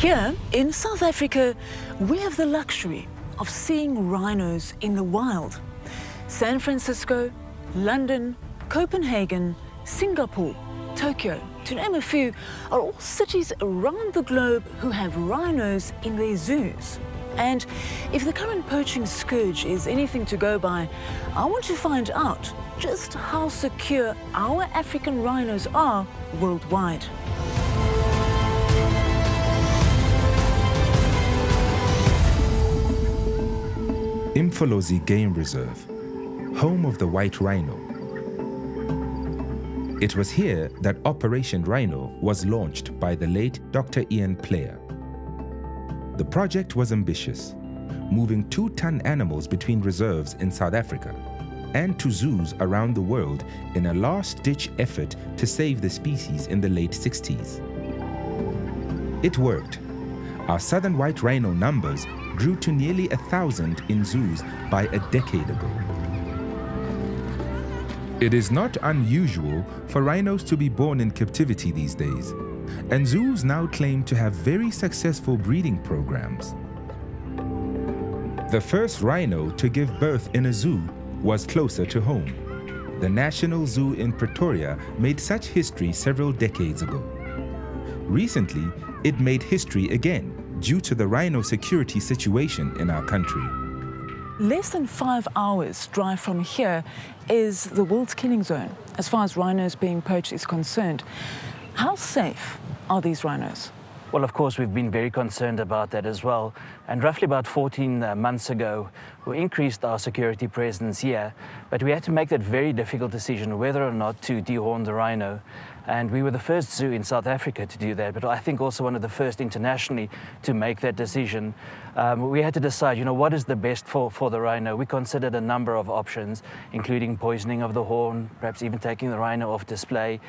Here in South Africa, we have the luxury of seeing rhinos in the wild. San Francisco, London, Copenhagen, Singapore, Tokyo, to name a few, are all cities around the globe who have rhinos in their zoos. And if the current poaching scourge is anything to go by, I want to find out just how secure our African rhinos are worldwide. Imfolozi Game Reserve, home of the white rhino. It was here that Operation Rhino was launched by the late Dr. Ian Player. The project was ambitious, moving 2-ton animals between reserves in South Africa and to zoos around the world in a last-ditch effort to save the species in the late 60s. It worked. Our southern white rhino numbers grew to nearly 1,000 in zoos by a decade ago. It is not unusual for rhinos to be born in captivity these days, and zoos now claim to have very successful breeding programs. The first rhino to give birth in a zoo was closer to home. The National Zoo in Pretoria made such history several decades ago. Recently, it made history again due to the rhino security situation in our country. Less than 5 hours drive from here is the world's killing zone, as far as rhinos being poached is concerned. How safe are these rhinos? Well, of course, we've been very concerned about that as well. And roughly about 14 months ago, we increased our security presence here, but we had to make that very difficult decision whether or not to dehorn the rhino. And we were the first zoo in South Africa to do that, but I think also one of the first internationally to make that decision. We had to decide, what is the best for the rhino? We considered a number of options, including poisoning of the horn, perhaps even taking the rhino off display.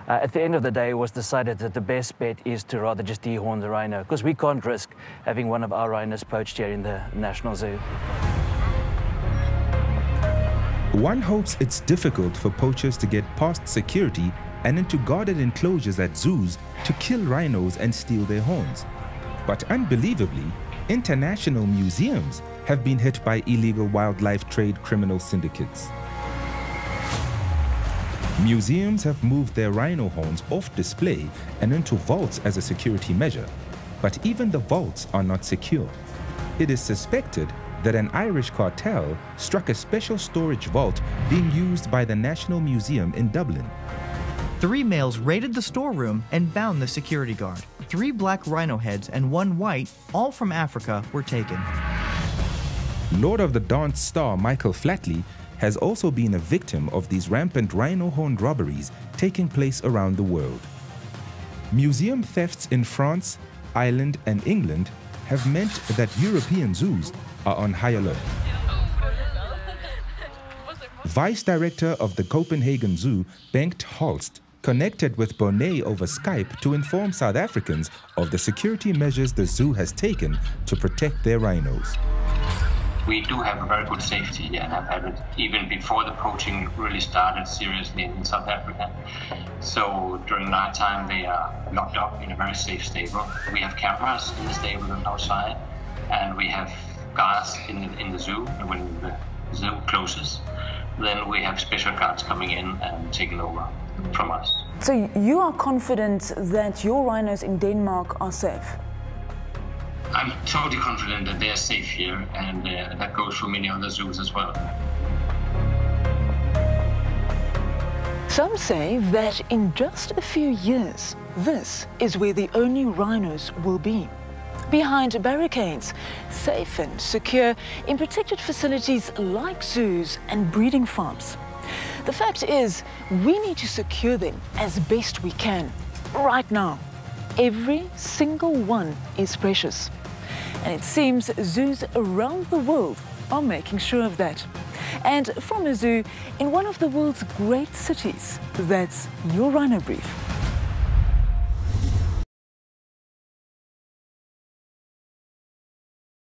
At the end of the day, it was decided that the best bet is to rather just dehorn the rhino, because we can't risk having one of our rhinos poached here in the National Zoo. One hopes it's difficult for poachers to get past security and into guarded enclosures at zoos to kill rhinos and steal their horns. But unbelievably, international museums have been hit by illegal wildlife trade criminal syndicates. Museums have moved their rhino horns off display and into vaults as a security measure, but even the vaults are not secure. It is suspected that an Irish cartel struck a special storage vault being used by the National Museum in Dublin. 3 males raided the storeroom and bound the security guard. 3 black rhino heads and 1 white, all from Africa, were taken. Lord of the Dance star Michael Flatley has also been a victim of these rampant rhino-horned robberies taking place around the world. Museum thefts in France, Ireland and England have meant that European zoos are on high alert. Vice Director of the Copenhagen Zoo, Bengt Holst, connected with Bonne over Skype to inform South Africans of the security measures the zoo has taken to protect their rhinos. We do have a very good safety and have had it even before the poaching really started seriously in South Africa. So during night time they are locked up in a very safe stable. We have cameras in the stable and outside, and we have guards in the zoo when the zoo closes. Then we have special guards coming in and taking over from us. So you are confident that your rhinos in Denmark are safe? I'm totally confident that they're safe here, and that goes for many other zoos as well. Some say that in just a few years, this is where the only rhinos will be. Behind barricades, safe and secure in protected facilities like zoos and breeding farms. The fact is, we need to secure them as best we can, right now. Every single one is precious. And it seems zoos around the world are making sure of that. And from a zoo in one of the world's great cities, that's your Rhino Brief.